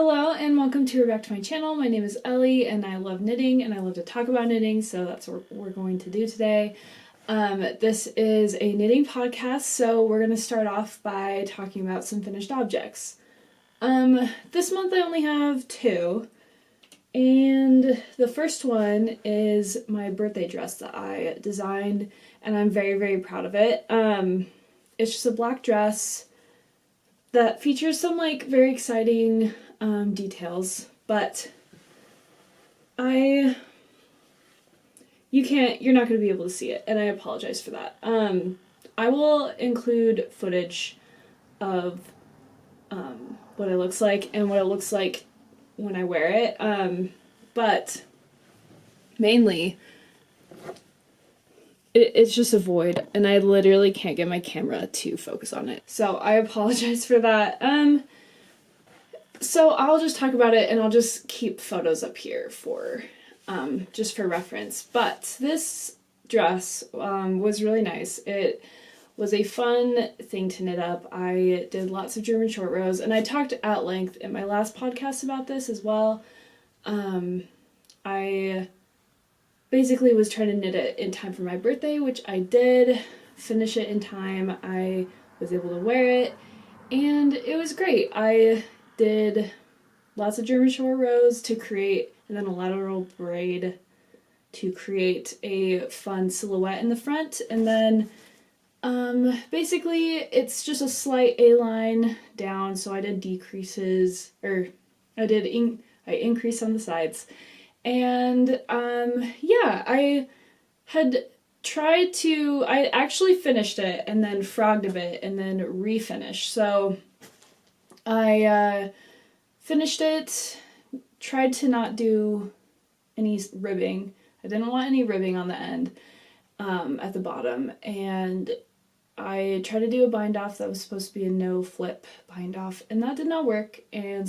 Hello and welcome to or back to my channel. My name is Ellie and I love knitting and I love to talk about knitting, so that's what we're going to do today. This is a knitting podcast, so we're going to start off by talking about some finished objects. This month I only have two, and the first one is my birthday dress that I designed, and I'm very, very proud of it. It's just a black dress that features some very exciting details, but you're not going to be able to see it, and I apologize for that. I will include footage of what it looks like and what it looks like when I wear it, but mainly it's just a void, and I literally can't get my camera to focus on it, so I apologize for that. So I'll just talk about it, and I'll just keep photos up here for just for reference. But this dress was really nice. It was a fun thing to knit up. I did lots of German short rows, and I talked at length in my last podcast about this as well. I basically was trying to knit it in time for my birthday, which I did. Finish it in time. I was able to wear it, and it was great. I did lots of German short rows to create, and then a lateral braid to create a fun silhouette in the front, and then basically it's just a slight A-line down, so I did decreases, or I increased on the sides, and yeah, I actually finished it and then frogged a bit and then refinished. So I finished it, tried to not do any ribbing. I didn't want any ribbing on the end at the bottom, and I tried to do a bind off that was supposed to be a no flip bind off, and that did not work, and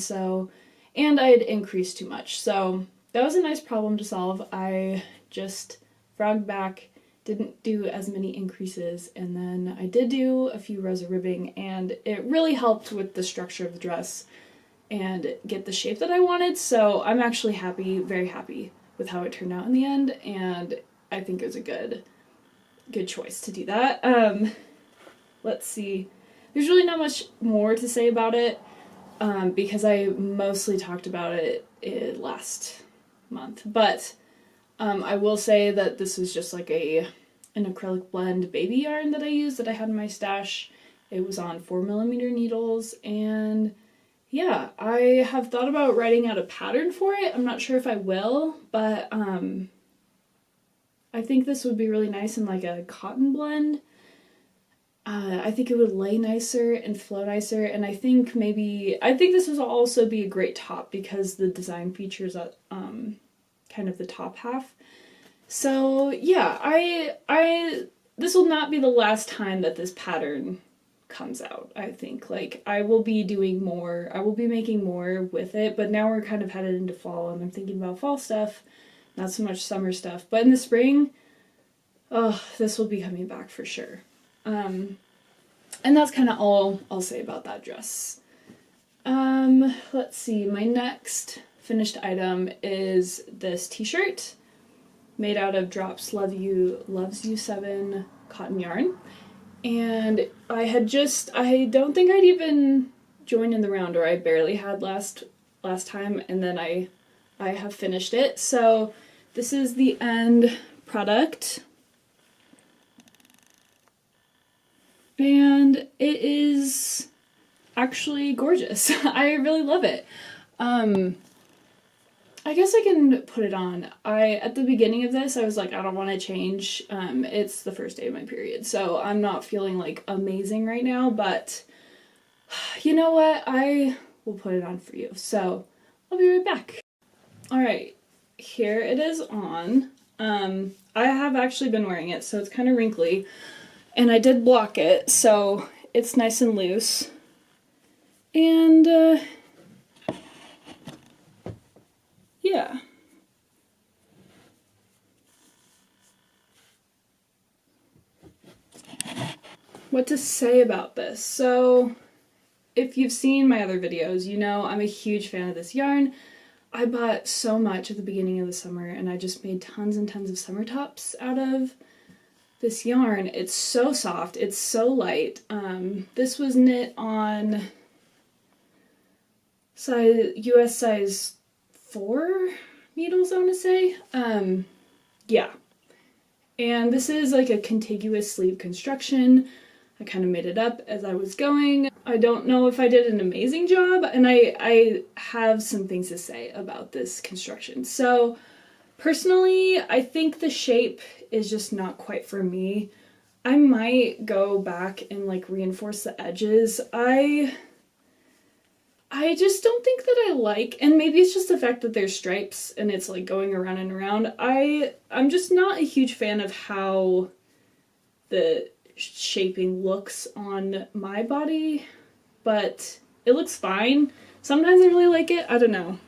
I had increased too much, so that was a nice problem to solve. I just frogged back, didn't do as many increases, and then I did do a few rows of ribbing, and it really helped with the structure of the dress and get the shape that I wanted, so I'm actually very happy with how it turned out in the end, and I think it was a good choice to do that. Let's see. There's really not much more to say about it, because I mostly talked about it last month, but I will say that this is just like an acrylic blend baby yarn that I used that I had in my stash. It was on 4mm needles, and yeah, I have thought about writing out a pattern for it. I'm not sure if I will, but I think this would be really nice in like a cotton blend. I think it would lay nicer and flow nicer, and I think this would also be a great top because the design features kind of the top half. So yeah, this will not be the last time that this pattern comes out. I think I will be doing more. I will be making more with it, but now we're kind of headed into fall, and I'm thinking about fall stuff, not so much summer stuff. But in the spring, this will be coming back for sure. And that's kind of all I'll say about that dress. Let's see, my next finished item is this t-shirt made out of Drops Loves You 7 cotton yarn. And I don't think I'd even joined in the round, or I barely had last time, and then I have finished it. So this is the end product. And it is actually gorgeous. I really love it. I guess I can put it on. At the beginning of this, I was like, I don't want to change. It's the first day of my period, so I'm not feeling amazing right now, but you know what? I will put it on for you. So I'll be right back. Alright, here it is on. I have actually been wearing it, so it's kind of wrinkly. And I did block it, so it's nice and loose. And, yeah. What to say about this? So, if you've seen my other videos, you know I'm a huge fan of this yarn. I bought so much at the beginning of the summer and I just made tons and tons of summer tops out of this yarn. It's so soft, it's so light. This was knit on US size 4 needles, I want to say. Yeah. And this is like a contiguous sleeve construction. I kind of made it up as I was going. I don't know if I did an amazing job, and I have some things to say about this construction. So personally, I think the shape is just not quite for me. I might go back and like reinforce the edges. I just don't think that I like, and maybe it's just the fact that there's stripes and it's like going around and around. I'm just not a huge fan of how the shaping looks on my body, but it looks fine. Sometimes I really like it. I don't know.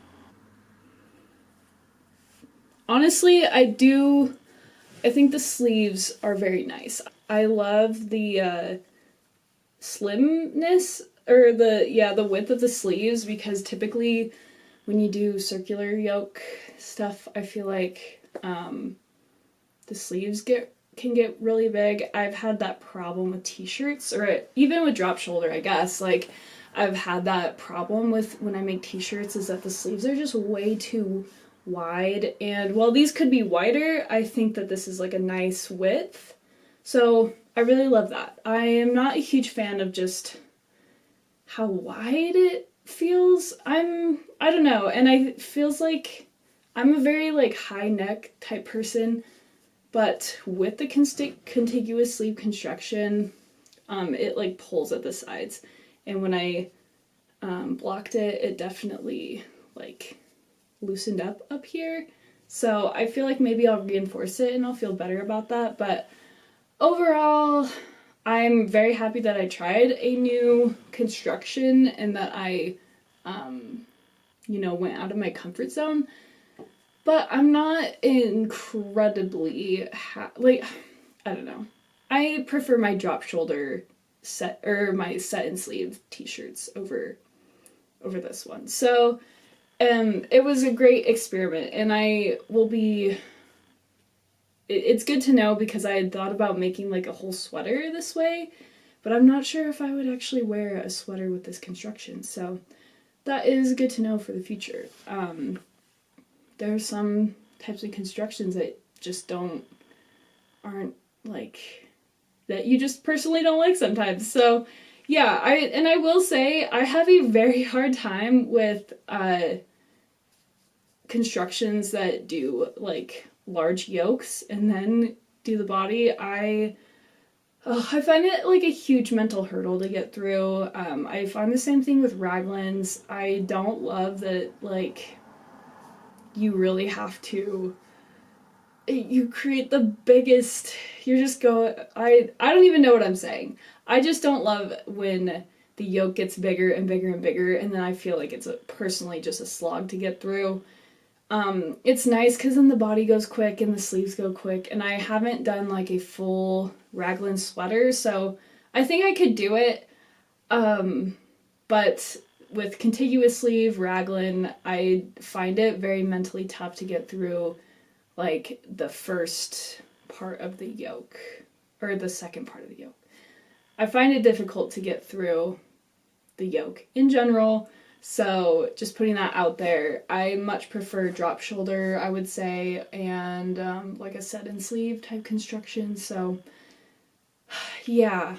Honestly, I think the sleeves are very nice. I love the slimness, or the width of the sleeves, because typically when you do circular yoke stuff, I feel like the sleeves can get really big. I've had that problem with t-shirts, or even with drop shoulder, I guess. Like, I've had that problem with when I make t-shirts, is that the sleeves are just way too wide, and while these could be wider, I think that this is like a nice width. So I really love that. I am not a huge fan of just how wide it feels. I don't know, and I feels like I'm a very like high neck type person, but with the contiguous sleeve construction, it like pulls at the sides, and when I blocked it, it definitely like loosened up here. So I feel like maybe I'll reinforce it and I'll feel better about that. But overall, I'm very happy that I tried a new construction and that I, went out of my comfort zone. But I'm not incredibly, I don't know. I prefer my drop shoulder set, or my set and sleeve t-shirts over this one. So it was a great experiment, and I will be. It's good to know, because I had thought about making like a whole sweater this way, but I'm not sure if I would actually wear a sweater with this construction. So that is good to know for the future. There are some types of constructions that just aren't like, that you just personally don't like sometimes. So yeah, I will say I have a very hard time with constructions that do like large yokes and then do the body. I find it like a huge mental hurdle to get through. I find the same thing with raglans. I don't love that, like, you really have to, you create the biggest, you're just go, I don't even know what I'm saying. I just don't love when the yoke gets bigger and bigger and bigger, and then I feel like it's personally just a slog to get through. It's nice because then the body goes quick and the sleeves go quick, and I haven't done like a full raglan sweater, so I think I could do it. But with contiguous sleeve raglan, I find it very mentally tough to get through like the first part of the yoke, or the second part of the yoke. I find it difficult to get through the yoke in general. So just putting that out there, I much prefer drop shoulder, I would say, and like a set and sleeve type construction. So yeah,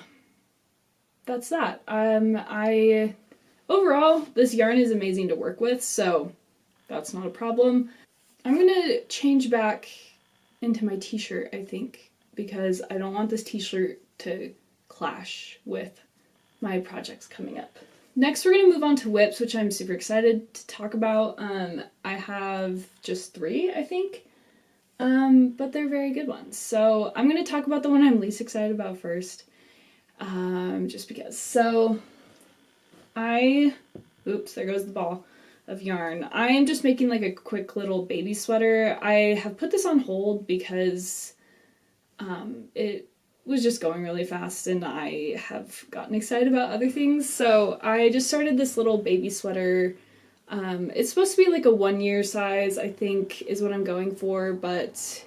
that's that. Overall, this yarn is amazing to work with, so that's not a problem. I'm gonna change back into my t-shirt, I think, because I don't want this t-shirt to clash with my projects coming up. Next, we're going to move on to whips, which I'm super excited to talk about. I have just 3, I think, but they're very good ones. So I'm going to talk about the one I'm least excited about first, just because. So oops, there goes the ball of yarn. I am just making like a quick little baby sweater. I have put this on hold because it was just going really fast and I have gotten excited about other things. So I just started this little baby sweater. It's supposed to be like a 1 year size, I think, is what I'm going for, but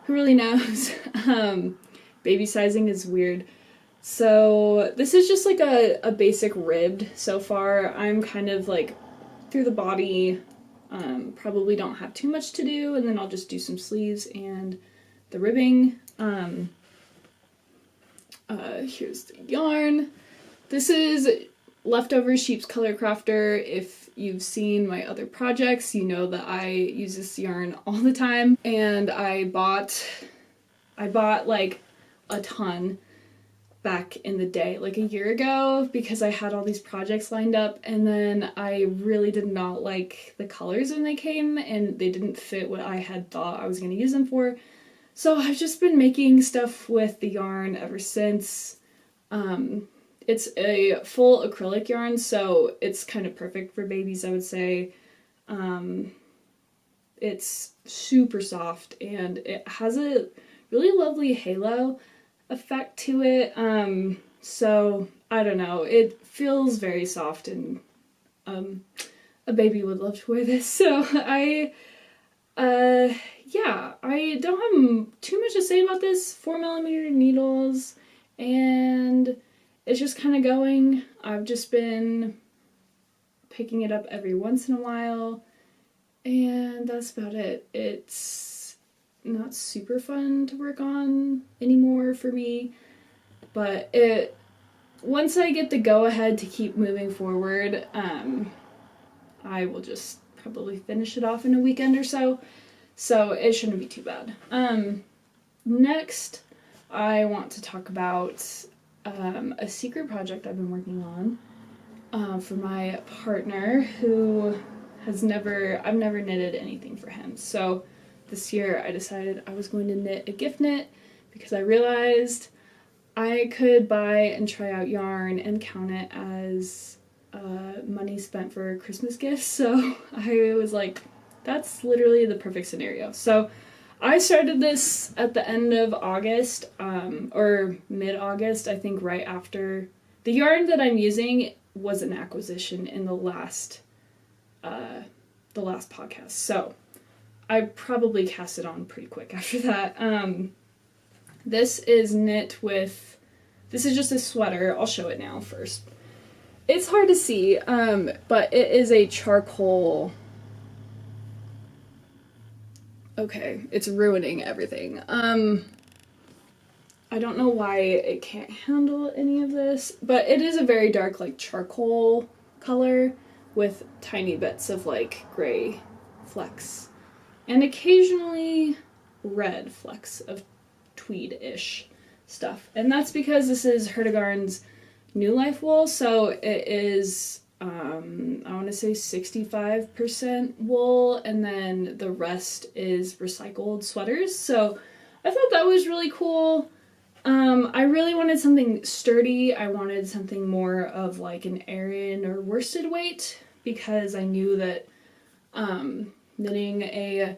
who really knows? Baby sizing is weird. So this is just like a basic ribbed so far. I'm kind of like through the body, probably don't have too much to do, and then I'll just do some sleeves and the ribbing. Here's the yarn. This is leftover Sheep's Color Crafter. If you've seen my other projects, you know that I use this yarn all the time, and I bought like a ton back in the day, like a year ago, because I had all these projects lined up, and then I really did not like the colors when they came, and they didn't fit what I had thought I was going to use them for. So I've just been making stuff with the yarn ever since. It's a full acrylic yarn, so it's kind of perfect for babies, I would say. It's super soft, and it has a really lovely halo effect to it. So I don't know, it feels very soft, and a baby would love to wear this. So yeah, I don't have too much to say about this. 4mm needles, and it's just kind of going. I've just been picking it up every once in a while, and that's about it. It's not super fun to work on anymore for me, but once I get the go-ahead to keep moving forward, I will just probably finish it off in a weekend or so. So it shouldn't be too bad. Next, I want to talk about a secret project I've been working on for my partner, who I've never knitted anything for him. So this year I decided I was going to knit a gift knit, because I realized I could buy and try out yarn and count it as money spent for Christmas gifts. So I was like, that's literally the perfect scenario. So I started this at the end of August, or mid-August, I think, right after. The yarn that I'm using was an acquisition in the last podcast, so I probably cast it on pretty quick after that. This is knit with, this is just a sweater. I'll show it now first. It's hard to see, but it is a charcoal. Okay, it's ruining everything. I don't know why it can't handle any of this, but it is a very dark, like, charcoal color with tiny bits of, like, gray flecks. And occasionally red flecks of tweed-ish stuff. And that's because this is Hertigarn's New Life wool, so it is, I want to say 65% wool, and then the rest is recycled sweaters. So I thought that was really cool. I really wanted something sturdy. I wanted something more of like an Aran or worsted weight, because I knew that knitting a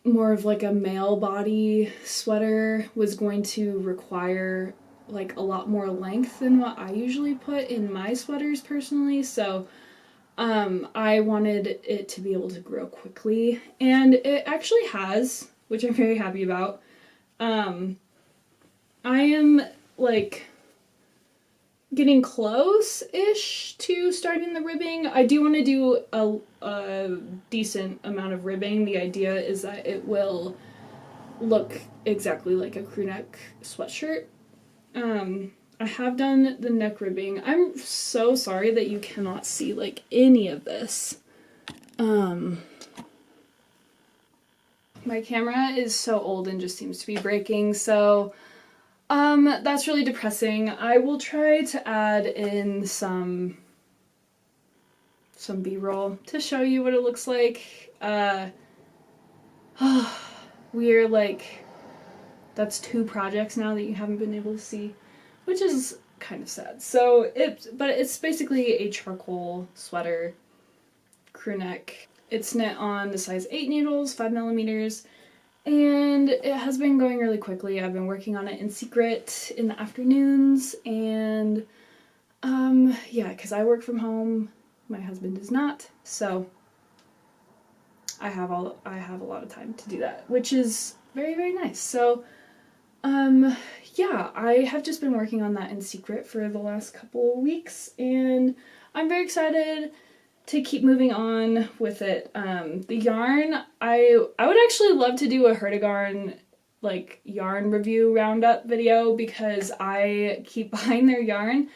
more of like a male body sweater was going to require like a lot more length than what I usually put in my sweaters personally. So I wanted it to be able to grow quickly, and it actually has, which I'm very happy about. I am like getting close-ish to starting the ribbing. I do want to do a decent amount of ribbing. The idea is that it will look exactly like a crew neck sweatshirt. I have done the neck ribbing. I'm so sorry that you cannot see like any of this. My camera is so old and just seems to be breaking, so that's really depressing. I will try to add in some B-roll to show you what it looks like. We're like, that's 2 projects now that you haven't been able to see, which is kind of sad. So but it's basically a charcoal sweater, crew neck. It's knit on the size 8 needles, 5mm, And it has been going really quickly. I've been working on it in secret in the afternoons, and yeah, because I work from home, my husband does not, so I have a lot of time to do that, which is very, very nice. So yeah, I have just been working on that in secret for the last couple of weeks, and I'm very excited to keep moving on with it. The yarn, I would actually love to do a Hertigarn like yarn review roundup video because I keep buying their yarn.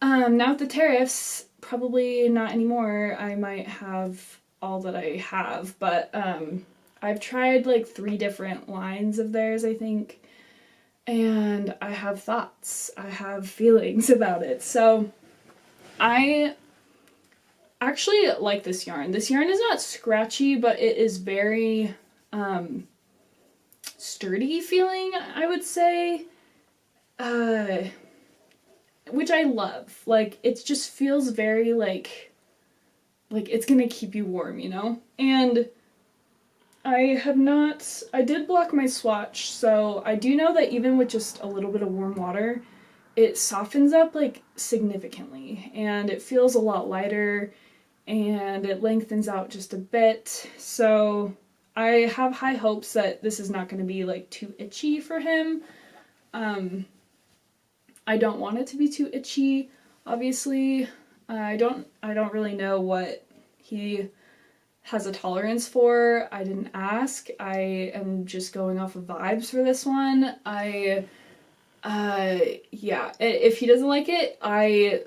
Now with the tariffs, probably not anymore. I might have all that I have, but I've tried like 3 different lines of theirs, I think, and I have thoughts. I have feelings about it. So I actually like this yarn. This yarn is not scratchy, but it is very sturdy feeling, I would say, which I love. Like, it just feels very like it's gonna keep you warm, you know? And I did block my swatch, so I do know that even with just a little bit of warm water, it softens up like significantly, and it feels a lot lighter, and it lengthens out just a bit. So I have high hopes that this is not going to be like too itchy for him. I don't want it to be too itchy, obviously. I don't really know what he has a tolerance for. I didn't ask. I am just going off of vibes for this one. Yeah, if he doesn't like it, I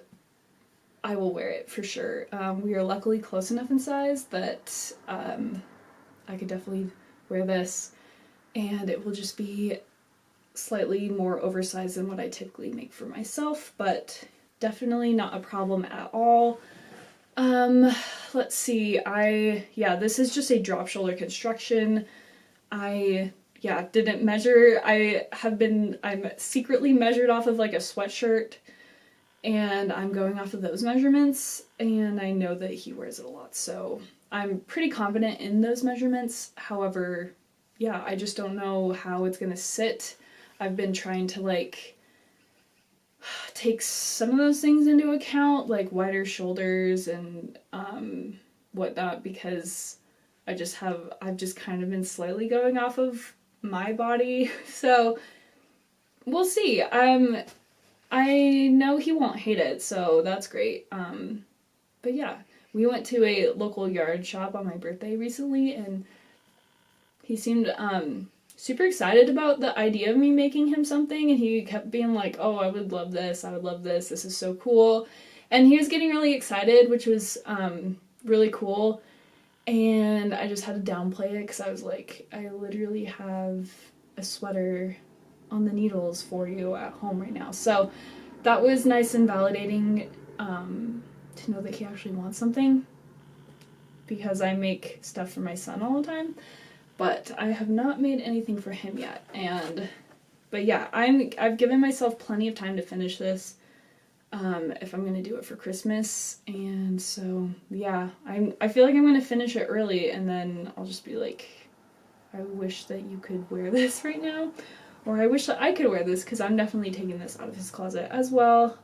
will wear it for sure. We are luckily close enough in size that I could definitely wear this, and it will just be slightly more oversized than what I typically make for myself, but definitely not a problem at all. Let's see, yeah, this is just a drop shoulder construction. Yeah, didn't measure. I'm secretly measured off of like a sweatshirt, and I'm going off of those measurements, and I know that he wears it a lot, so I'm pretty confident in those measurements. However, yeah, I just don't know how it's gonna sit. I've been trying to like take some of those things into account, like wider shoulders and whatnot, because I've just kind of been slightly going off of my body. So we'll see. I know he won't hate it, so that's great. But yeah, we went to a local yard shop on my birthday recently, and he seemed super excited about the idea of me making him something, and he kept being like, oh, I would love this, this is so cool. And he was getting really excited, which was really cool. And I just had to downplay it because I was like, I literally have a sweater on the needles for you at home right now. So that was nice and validating to know that he actually wants something, because I make stuff for my son all the time, but I have not made anything for him yet. But yeah, I've given myself plenty of time to finish this if I'm gonna do it for Christmas, and so yeah, I feel like I'm gonna finish it early, and then I'll just be like, I wish that you could wear this right now, or I wish that I could wear this, because I'm definitely taking this out of his closet as well.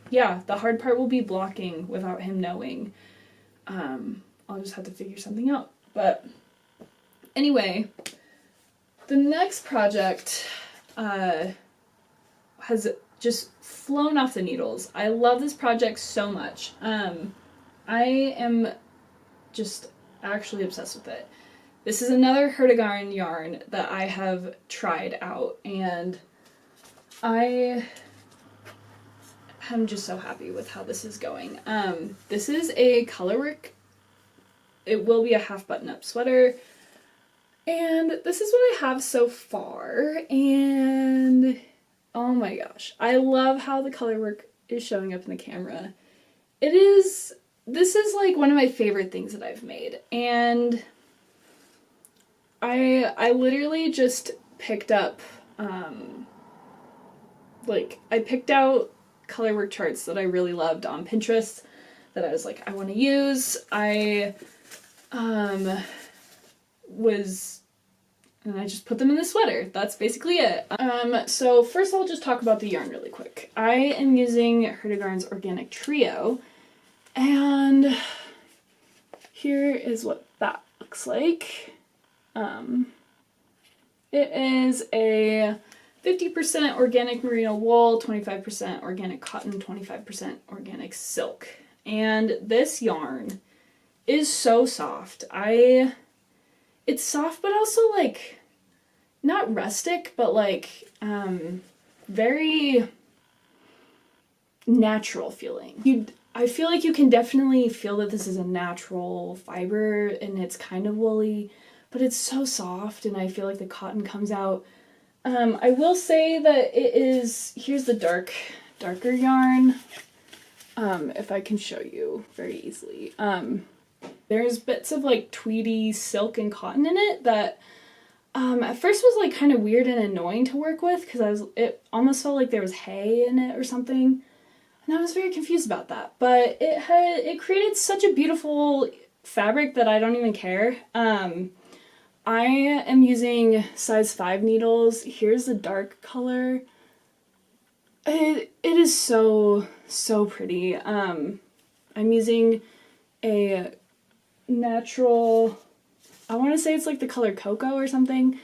Yeah, the hard part will be blocking without him knowing. I'll just have to figure something out. But anyway, the next project has just flown off the needles. I love this project so much. I am just actually obsessed with it. This is another Hertigarn yarn that I have tried out, and I'm just so happy with how this is going. This is a colorwork. It will be a half button-up sweater, and this is what I have so far, and oh my gosh, I love how the colorwork is showing up in the camera. This is like one of my favorite things that I've made, and I literally just picked up, I picked out colorwork charts that I really loved on Pinterest that I was like, I want to use. I was and I just put them in the sweater. That's basically it. So first I'll just talk about the yarn really quick. I am using Hertigarn's Organic Trio, and here is what that looks like. It is a 50% organic merino wool, 25% organic cotton, 25% organic silk. And this yarn is so soft. It's soft, but also like not rustic, but like very natural feeling. I feel like you can definitely feel that this is a natural fiber and it's kind of woolly, but it's so soft and I feel like the cotton comes out. I will say that it is, here's the darker yarn, if I can show you very easily. There's bits of like tweedy silk and cotton in it that at first was like kind of weird and annoying to work with because it almost felt like there was hay in it or something. And I was very confused about that. But it created such a beautiful fabric that I don't even care. I am using size 5 needles. Here's the dark color. It is so pretty. I'm using a natural, I want to say it's like the color cocoa or something,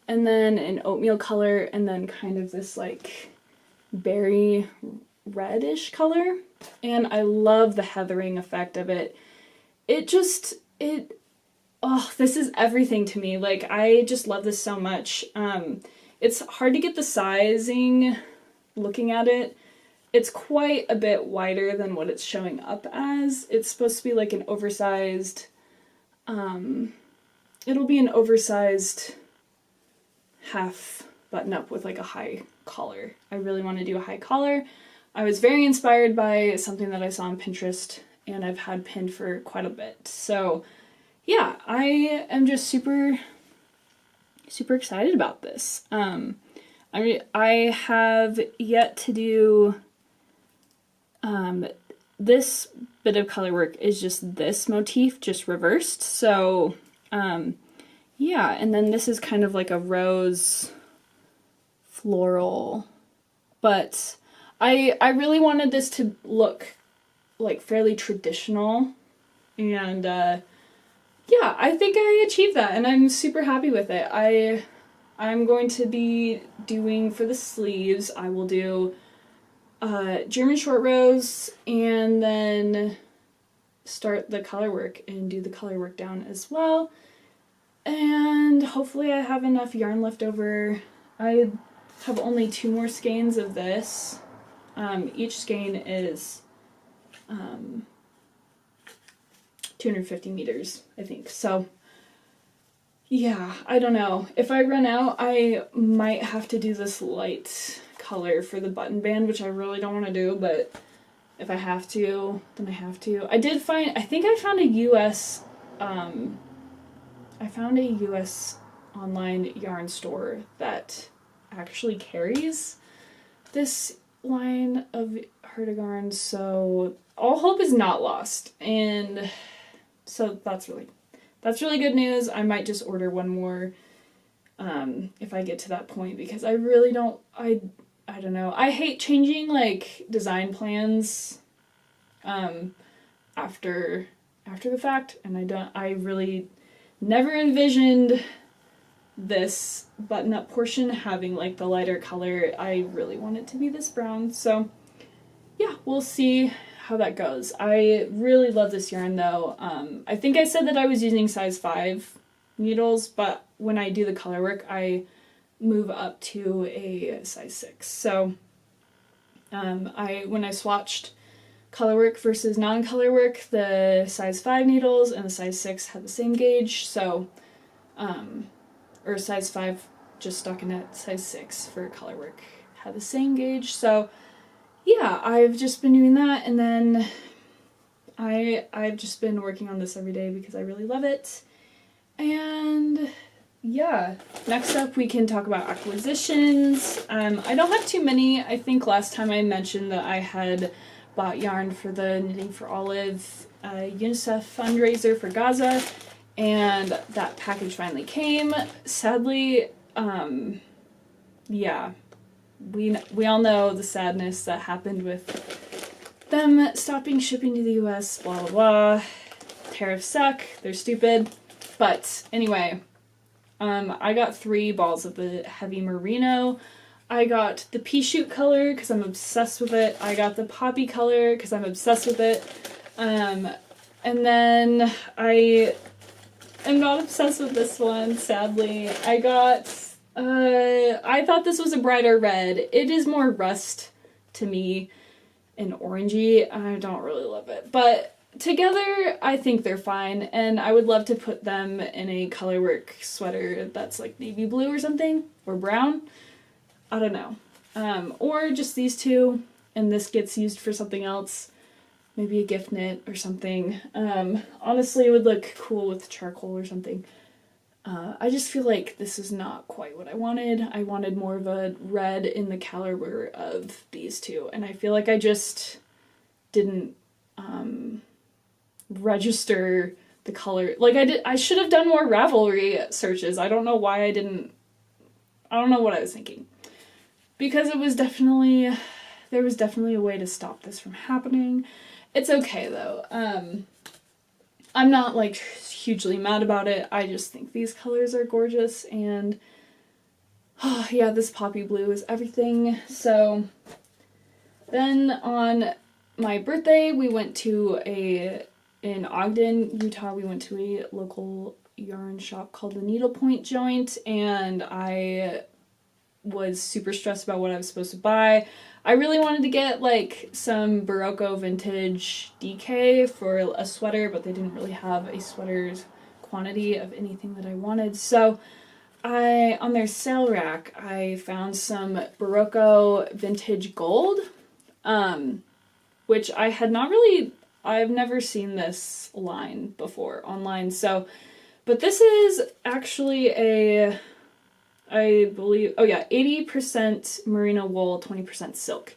and then an oatmeal color, and then kind of this like berry reddish color. And I love the heathering effect of it. Oh, this is everything to me. Like, I just love this so much. It's hard to get the sizing looking at it. It's quite a bit wider than what it's showing up as. It's supposed to be like an oversized, it'll be an oversized half button up with like a high collar. I really want to do a high collar. I was very inspired by something that I saw on Pinterest and I've had pinned for quite a bit. So yeah, I am just super excited about this. I have yet to do, this bit of color work is just this motif, just reversed. So, yeah, and then this is kind of like a rose floral, but I really wanted this to look like fairly traditional, and yeah, I think I achieved that, and I'm super happy with it. I'm going to be doing, for the sleeves, I will do German short rows, and then start the color work and do the color work down as well. And hopefully I have enough yarn left over. I have only 2 more skeins of this. Each skein is 250 meters, I think. So yeah, I don't know. If I run out, I might have to do this light color for the button band, which I really don't want to do, but if I have to, then I have to. I think I found a US online yarn store that actually carries this line of Hertigarn, so all hope is not lost, and so that's really good news. I might just order one more if I get to that point, because I really don't, I don't know. I hate changing like design plans after the fact, and I really never envisioned this button-up portion having like the lighter color. I really want it to be this brown, so yeah, we'll see how that goes. I really love this yarn though. I think I said that I was using size 5 needles, but when I do the color work, I move up to a size 6. So when I swatched color work versus non-color work, the size 5 needles and the size 6 had the same gauge, so or size 5 just stockinette, size 6 for color work had the same gauge. So yeah, I've just been doing that, and then I've just been working on this every day because I really love it. And yeah, next up we can talk about acquisitions. I don't have too many. I think last time I mentioned that I had bought yarn for the Knitting for Olive UNICEF fundraiser for Gaza, and that package finally came. Sadly, yeah, we all know the sadness that happened with them stopping shipping to the US, blah blah blah. Tariffs suck, they're stupid. But anyway, I got 3 balls of the heavy merino. I got the pea shoot color because I'm obsessed with it. I got the poppy color because I'm obsessed with it. And then I am not obsessed with this one, sadly. I thought this was a brighter red. It is more rust to me and orangey. I don't really love it. But together, I think they're fine, and I would love to put them in a colorwork sweater that's like navy blue or something, or brown. I don't know. Or just these two, and this gets used for something else. Maybe a gift knit or something. Honestly, it would look cool with charcoal or something. I just feel like this is not quite what I wanted. I wanted more of a red in the caliber of these two, and I feel like I just didn't register the color. Like I should have done more Ravelry searches. I don't know why I didn't. I don't know what I was thinking. Because there was definitely a way to stop this from happening. It's okay though. I'm not like hugely mad about it. I just think these colors are gorgeous, and yeah, this poppy blue is everything. So then on my birthday, we went to in Ogden, Utah, we went to a local yarn shop called the Needlepoint Joint, and I was super stressed about what I was supposed to buy. I really wanted to get like some Barocco vintage DK for a sweater, but they didn't really have a sweater's quantity of anything that I wanted. So on their sale rack, I found some Barocco vintage gold, which I've never seen this line before online. So, but this is actually I believe, 80% merino wool, 20% silk.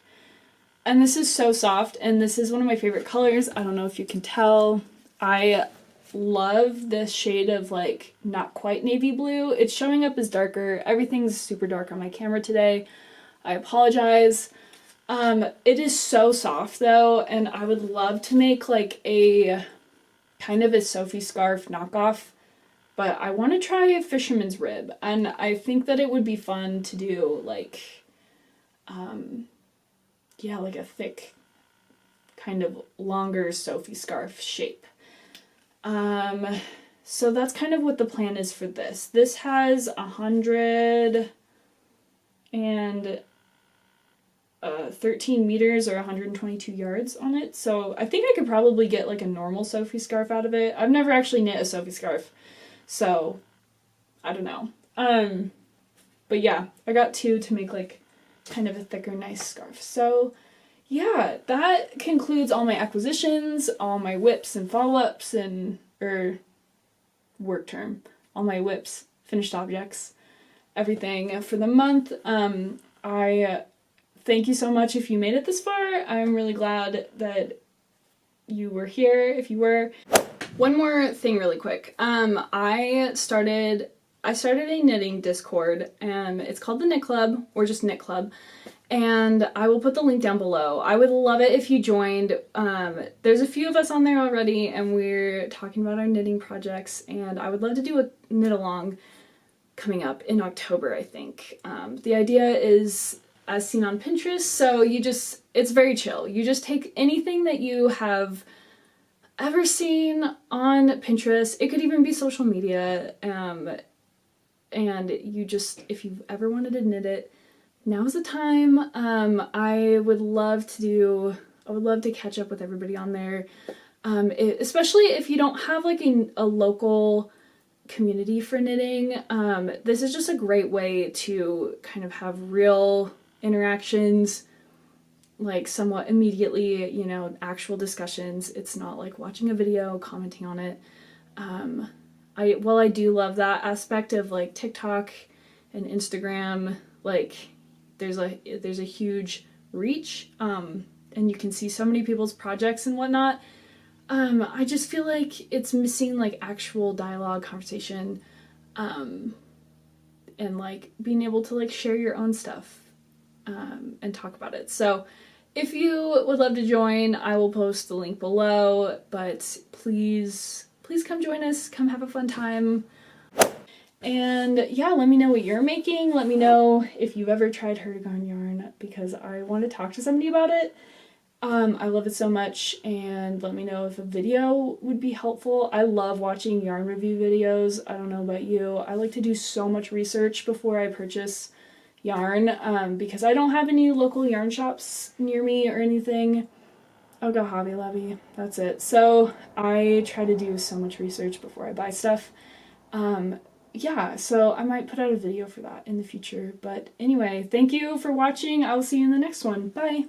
And this is so soft, and this is one of my favorite colors. I don't know if you can tell. I love this shade of like not quite navy blue. It's showing up as darker. Everything's super dark on my camera today. I apologize. It is so soft though, and I would love to make like a kind of a Sophie scarf knockoff. But I want to try a fisherman's rib, and I think that it would be fun to do like, like a thick, kind of longer Sophie scarf shape. So that's kind of what the plan is for this. This has 113 meters or 122 yards on it, so I think I could probably get like a normal Sophie scarf out of it. I've never actually knit a Sophie scarf. So, I don't know. But yeah, I got 2 to make like kind of a thicker, nice scarf. So, yeah, that concludes all my acquisitions, all my whips and follow-ups or work term, all my whips, finished objects, everything for the month. I thank you so much if you made it this far. I'm really glad that you were here, if you were. One more thing really quick. I started a knitting Discord, and it's called the Knit Club, or just Knit Club, and I will put the link down below. I would love it if you joined. There's a few of us on there already, and we're talking about our knitting projects, and I would love to do a knit along coming up in October, I think. The idea is as seen on Pinterest, so it's very chill. You just take anything that you have ever seen on Pinterest, it could even be social media, and you just, if you've ever wanted to knit it, now's the time. I would love to catch up with everybody on there, especially if you don't have like a local community for knitting. This is just a great way to kind of have real interactions, like somewhat immediately, actual discussions. It's not like watching a video, commenting on it. I do love that aspect of like TikTok and Instagram, like there's a huge reach, and you can see so many people's projects and whatnot. I just feel like it's missing like actual dialogue, conversation, and like being able to like share your own stuff and talk about it. So if you would love to join, I will post the link below, but please come join us, come have a fun time. And yeah, let me know what you're making. Let me know if you've ever tried Hurtigrun yarn, because I want to talk to somebody about it. I love it so much, and let me know if a video would be helpful. I love watching yarn review videos. I don't know about you. I like to do so much research before I purchase yarn, because I don't have any local yarn shops near me or anything. I'll go Hobby Lobby. That's it. So I try to do so much research before I buy stuff. Yeah, so I might put out a video for that in the future. But anyway, thank you for watching. I'll see you in the next one. Bye!